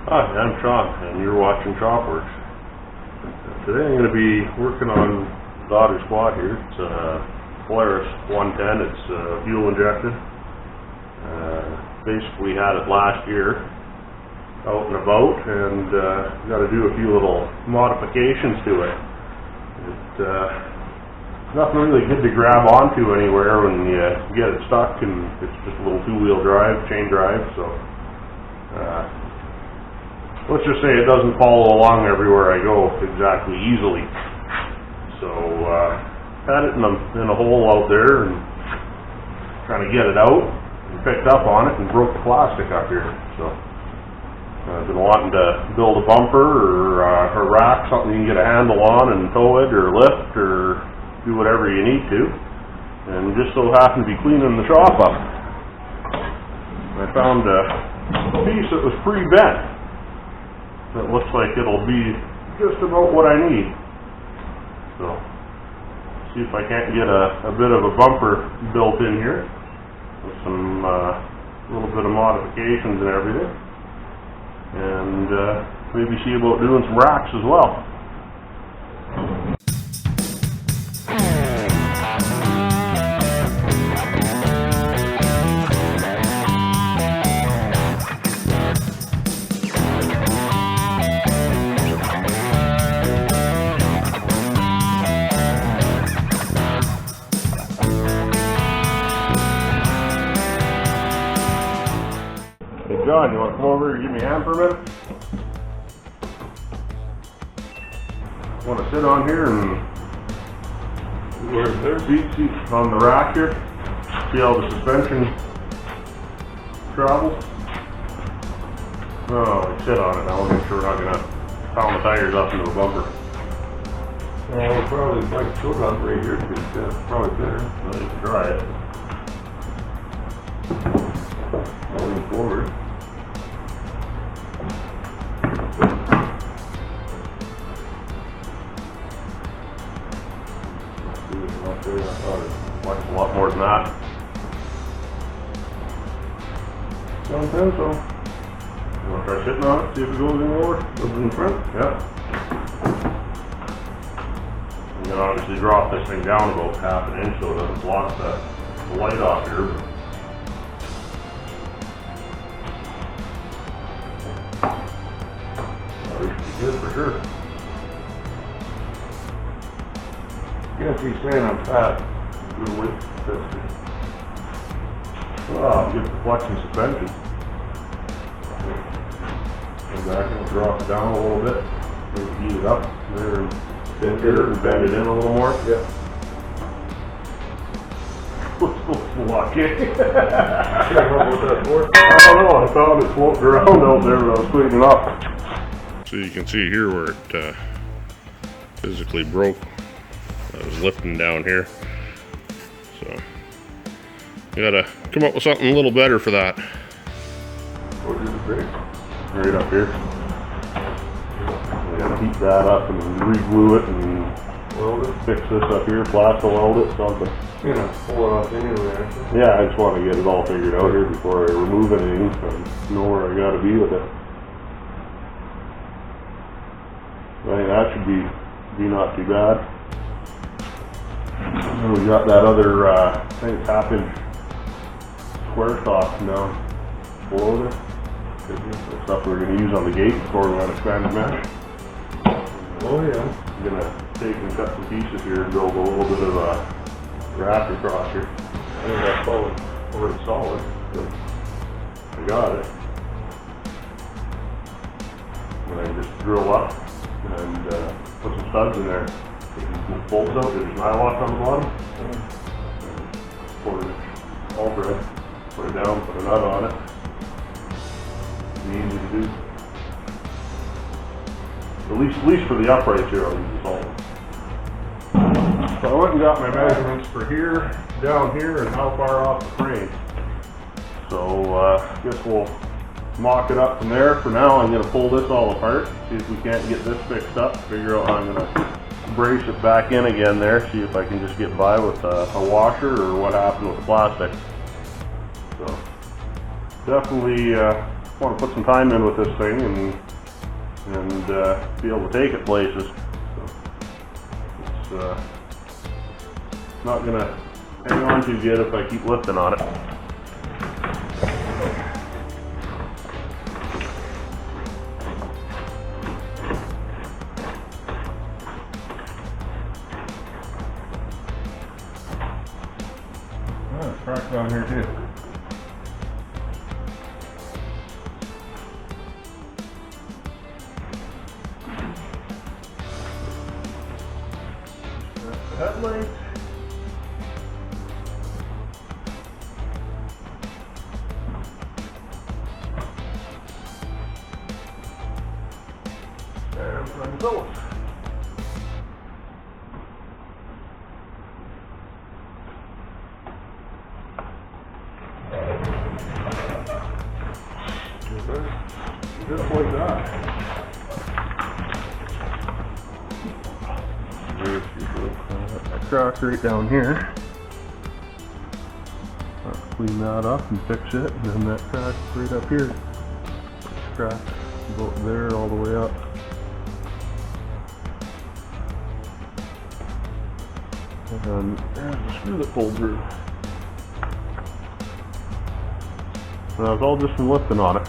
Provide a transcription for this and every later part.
Hi, I'm Sean, and you're watching Shopworx. Today I'm going to be working on daughter squad here. It's a Polaris 110. It's fuel injected. Basically had it last year out and about, and got to do a few little modifications to it. It's nothing really good to grab onto anywhere when you get it stuck, and it's just a little two-wheel drive, chain drive, so let's just say it doesn't follow along everywhere I go exactly easily. So had it in a hole out there and trying to get it out, and picked up on it and broke the plastic up here. So I've been wanting to build a bumper or a rack, something you can get a handle on and tow it or lift or do whatever you need to. And just so happened to be cleaning the shop up, I found a piece that was pre-bent. It looks like it'll be just about what I need. So, see if I can't get a bit of a bumper built in here with some little bit of modifications and everything. And maybe see about doing some racks as well. John, you want to come over here and give me a hand for a minute? Want to sit on here and seat on the rack here, see how the suspension travels. Oh, sit on it now, make sure we're not going to pound the tires up into the bumper. We'll probably like to put on right here, because it's probably better. Well, you can try it. Moving forward. I thought it was a lot more than that. Don't think so. You want to try sitting on it, see if it goes any lower? Goes in front? Yeah. I'm going to obviously drop this thing down about half an inch so it doesn't block the light off here. That should be good for sure. Guess he's saying I'm fat. Good width. Well, get the flexion suspension. Go back and drop it down a little bit. Maybe heat it up there and bend it in a little more. Yeah. Lucky. I don't know, I found it floating around out there when I was cleaning up. So you can see here where it physically broke. I was lifting down here, so you gotta come up with something a little better for that. Where did it break? Right up here. We gotta heat that up and re-glue it and Weld it? fix this up here, plaster weld it, something. You're gonna pull it off anyway, aren't you? Yeah, I just want to get it all figured out here before I remove anything, so I know where I gotta be with it. I think that should be not too bad. And we got that other, I think it's half-inch square stock now below there. The stuff we're going to use on the gate before we want to expand the mesh. Oh yeah. I'm going to take and cut some pieces here and build a little bit of a raft across here. I think that's already solid. But I got it. And I just drill up and put some studs in there. Take bolts out, there's nylon on the bottom. 4-inch all thread. Put it down, put a nut on it. Easy to do. At least for the uprights here, I'll use the solid. So I went and got my measurements for here, down here, and how far off the frame. So I guess we'll mock it up from there. For now, I'm going to pull this all apart, see if we can't get this fixed up, figure out how I'm going to brace it back in again there, see if I can just get by with a washer or what happened with the plastic. So definitely want to put some time in with this thing and be able to take it places. So it's not gonna hang on too good if I keep lifting on it. Oh, it's cracked down here too. Headlight. And front doors. Just like that. That crack right down here. Let's clean that up and fix it, and then that crack right up here. It's cracked about there all the way up. And there's the screw that pulled through. And that was all just from lifting on it.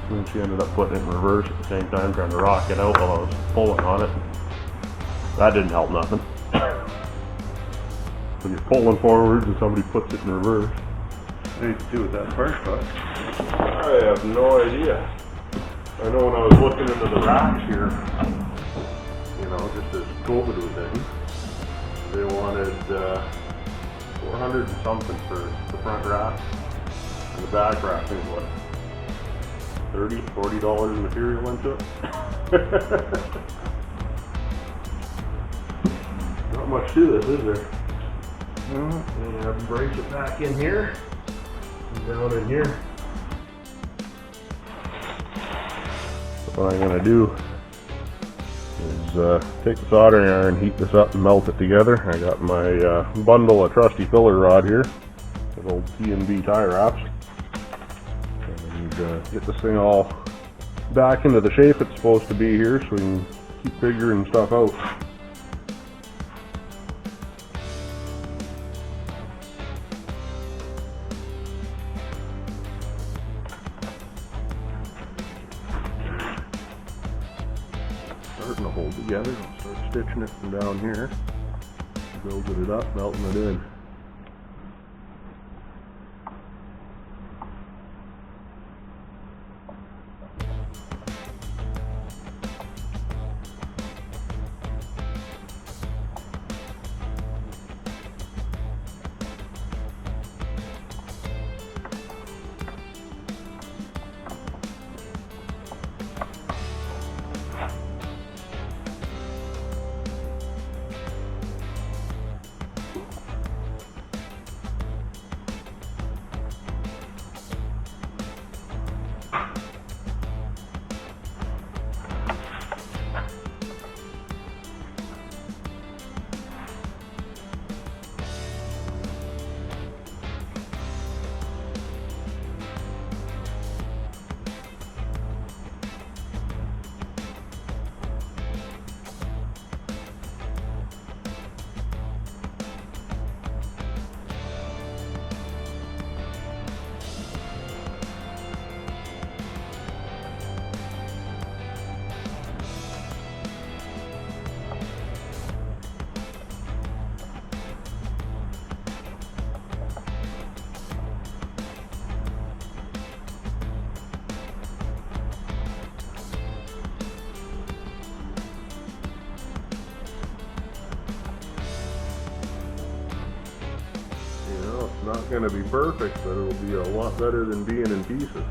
And then she ended up putting it in reverse at the same time, trying to rock it out while I was pulling on it. That didn't help nothing. When you're pulling forwards and somebody puts it in reverse. What do you do with that first part? I have no idea. I know when I was looking into the racks here, you know, just as COVID was in, they wanted 400 and something for the front rack, and the back rack is what, $30, $40 material into it. Not much to this, is there? No. And I have to brace it back in here and down in here. So what I'm going to do is take the soldering iron, heat this up, and melt it together. I got my bundle of trusty filler rod here, with old T&B tie wraps. Get this thing all back into the shape it's supposed to be here, so we can keep figuring stuff out. Starting to hold together. I'll start stitching it from down here, building it up, melting it in. Not going to be perfect, but it'll be a lot better than being in pieces.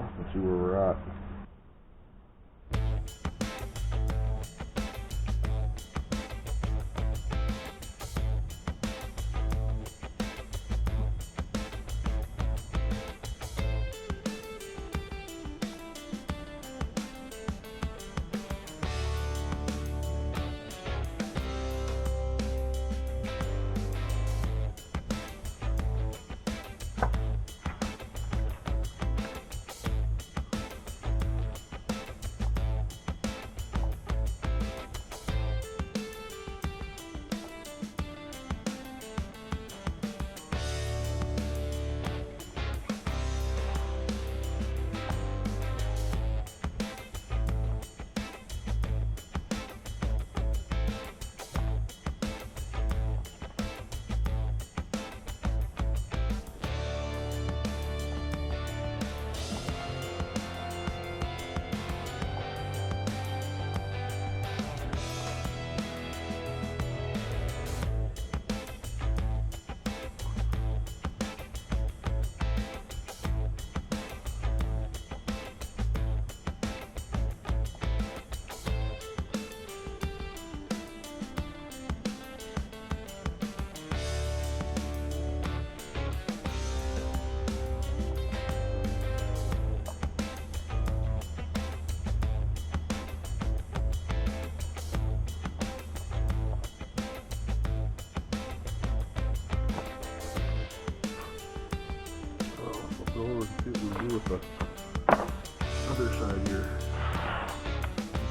So let's see where we're at. Let's see what we do with the other side here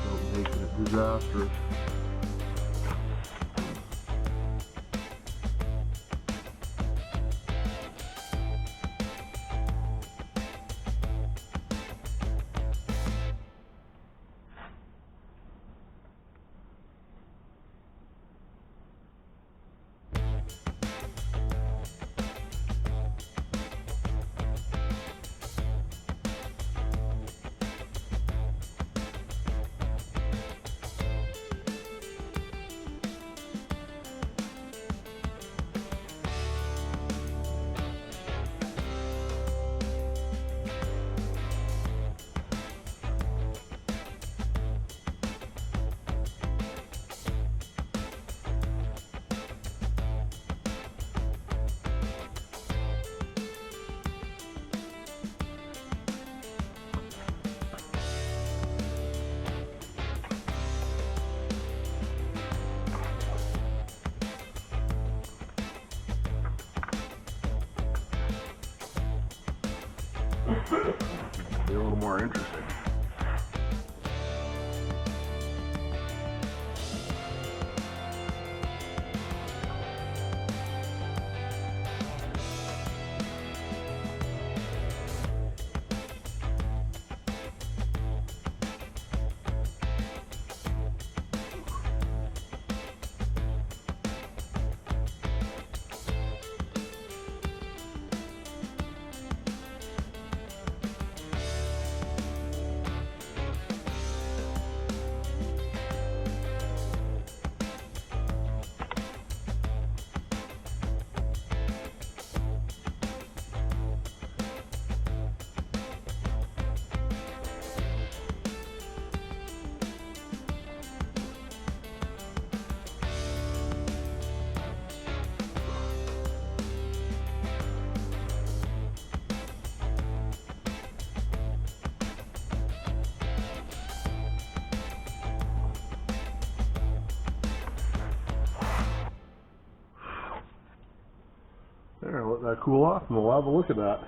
without making it disastrous. Be a little more interesting. There, let that cool off and we'll have a look at that.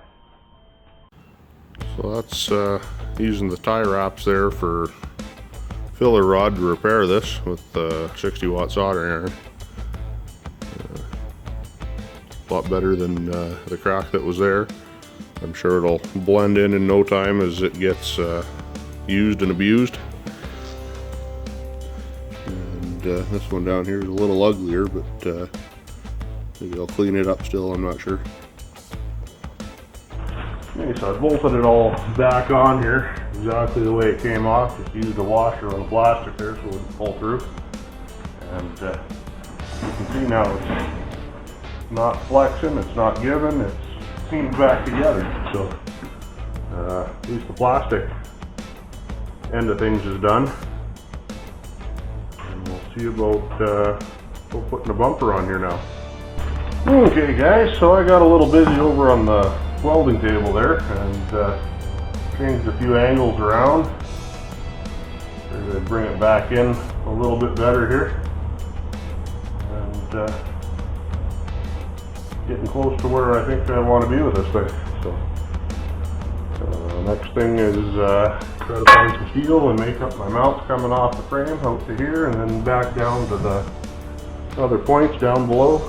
So that's using the tie wraps there for filler rod to repair this with 60 watt soldering iron. A lot better than the crack that was there. I'm sure it'll blend in no time as it gets used and abused. And this one down here is a little uglier, but maybe I'll clean it up still, I'm not sure. Okay, so I bolted it all back on here, exactly the way it came off. Just used a washer on the plastic there so it wouldn't fall through. And you can see now it's not flexing, it's not giving, it's seamed back together. So At least the plastic end of things is done. And we'll see about putting a bumper on here now. Okay guys, so I got a little busy over on the welding table there and changed a few angles around. Try to bring it back in a little bit better here. And getting close to where I think I want to be with this thing. So next thing is try to find some steel and make up my mounts coming off the frame out to here and then back down to the other points down below.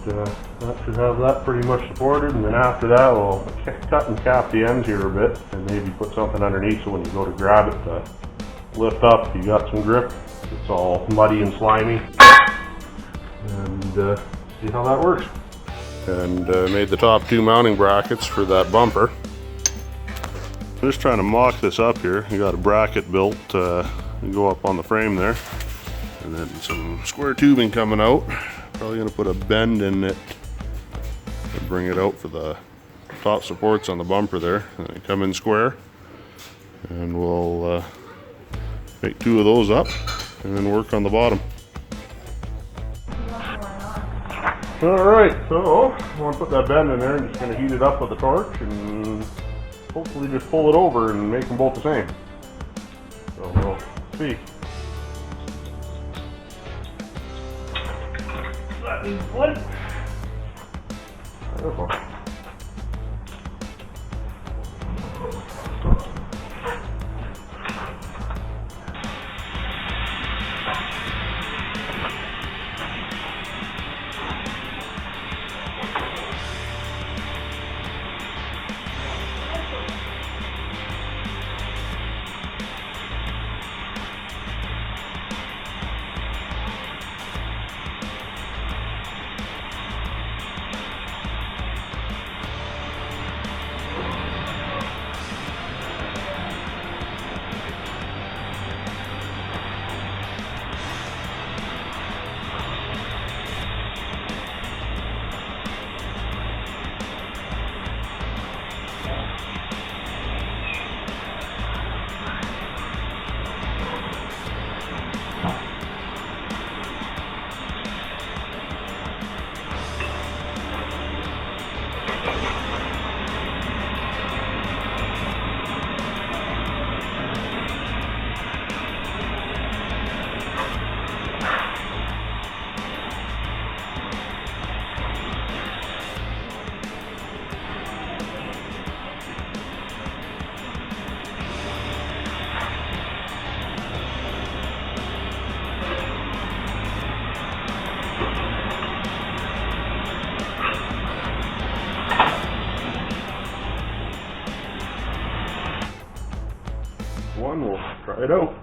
And that should have that pretty much supported, and then after that we'll cut and cap the ends here a bit and maybe put something underneath so when you go to grab it to lift up you got some grip. It's all muddy and slimy. And see how that works. And made the top two mounting brackets for that bumper. I'm just trying to mock this up here. You got a bracket built to go up on the frame there, and then some square tubing coming out. Probably gonna put a bend in it and bring it out for the top supports on the bumper there. And they come in square, and we'll make two of those up and then work on the bottom. Alright, so I want to put that bend in there and just going to heat it up with a torch and hopefully just pull it over and make them both the same. So we'll see. That needs one. Beautiful. We'll try it out.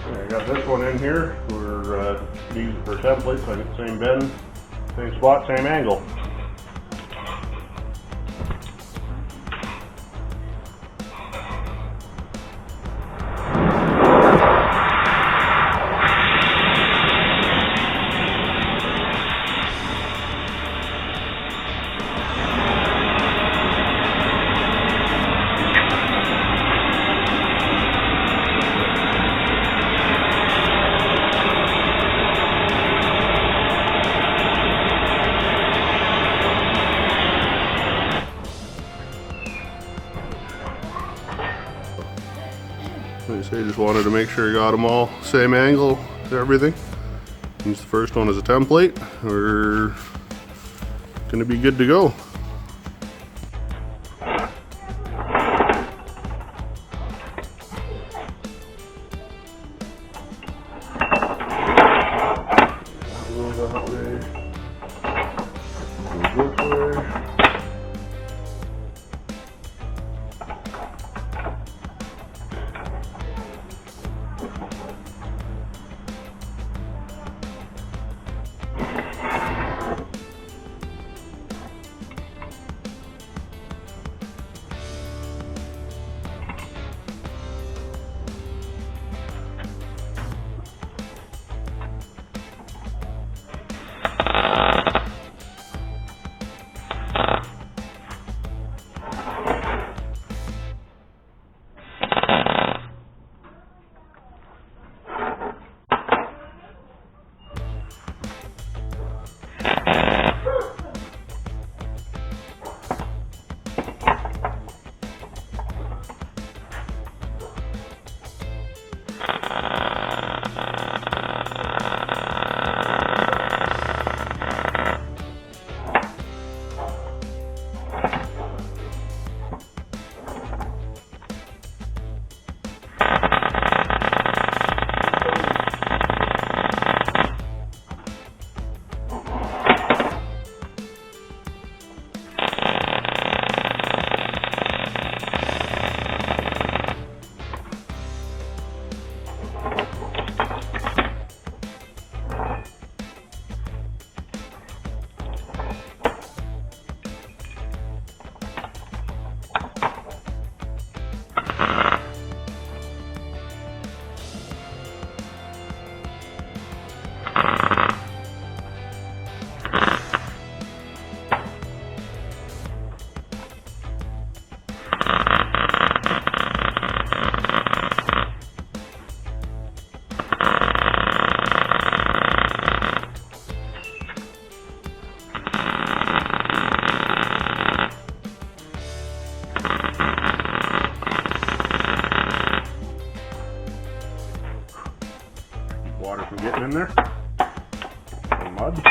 I got this one in here. We're using it for templates. I get the same bend. Same spot, same angle. Like I say, just wanted to make sure you got them all same angle to everything. Use the first one as a template. We're gonna be good to go. getting in there. The mud.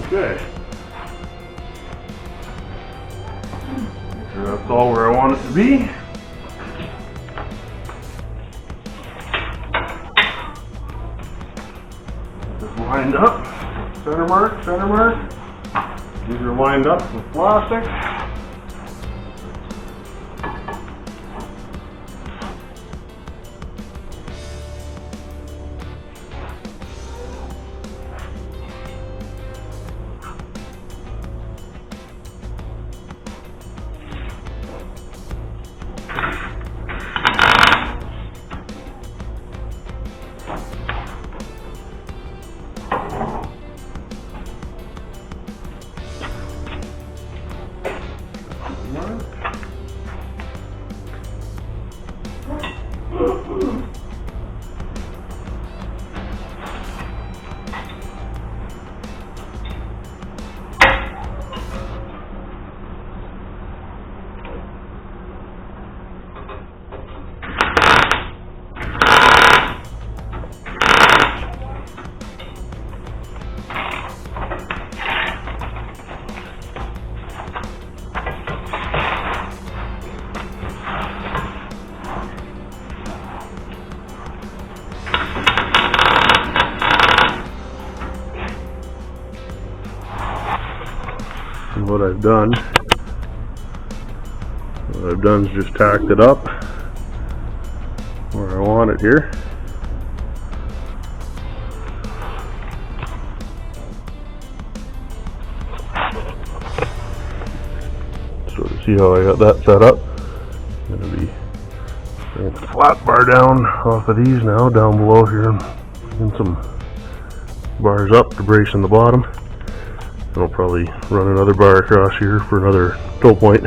Okay. Sure that's all where I want it to be. Just lined up. Center mark, center mark. These are lined up with plastic. And what I've done is just tacked it up where I want it here. So to see how I got that set up, I'm going to be bringing the flat bar down off of these now, down below here, and some bars up to brace in the bottom. And I'll probably run another bar across here for another toe point.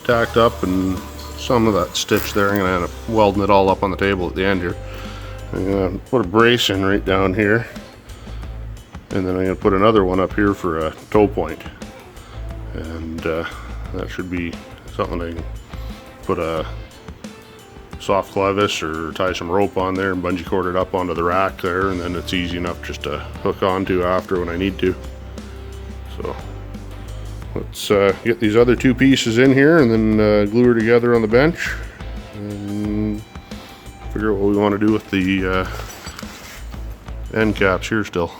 tacked up, and some of that stitch there, I'm gonna end up welding it all up on the table at the end here. I'm gonna put a brace in right down here, and then I'm gonna put another one up here for a toe point. And that should be something I can put a soft clevis or tie some rope on there and bungee cord it up onto the rack there, and then it's easy enough just to hook onto after when I need to. So let's get these other two pieces in here and then glue her together on the bench and figure out what we want to do with the end caps here still.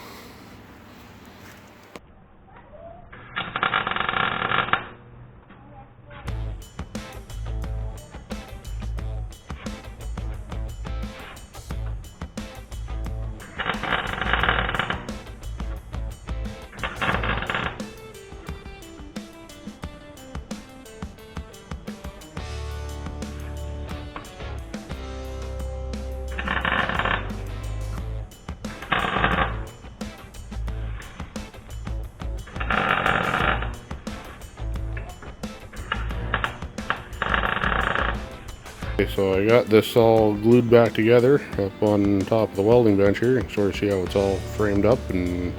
Okay, so I got this all glued back together up on top of the welding bench here. You can sort of see how it's all framed up and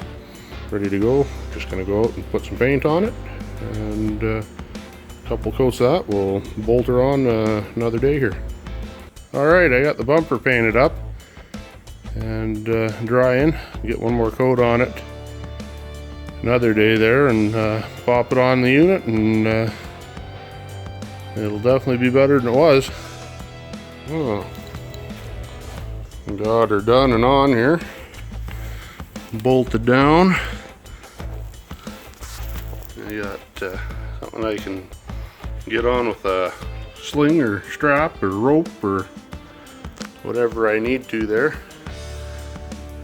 ready to go. Just gonna go out and put some paint on it, and a couple coats of that, we'll bolt her on another day here. Alright, I got the bumper painted up and drying. Get one more coat on it another day there, and pop it on the unit, and it'll definitely be better than it was. Oh, got her done and on here, bolted down. I got something I can get on with a sling or strap or rope or whatever I need to there.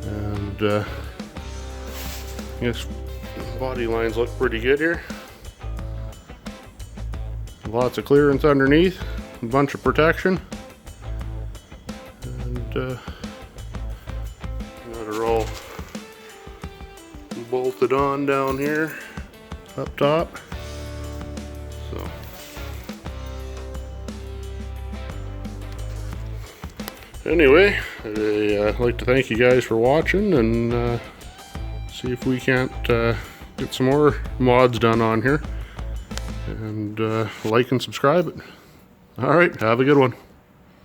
And I guess body lines look pretty good here. Lots of clearance underneath, a bunch of protection. Got her all bolted on down here up top. So anyway, I'd like to thank you guys for watching, and see if we can't get some more mods done on here, and like and subscribe it. All right, have a good one.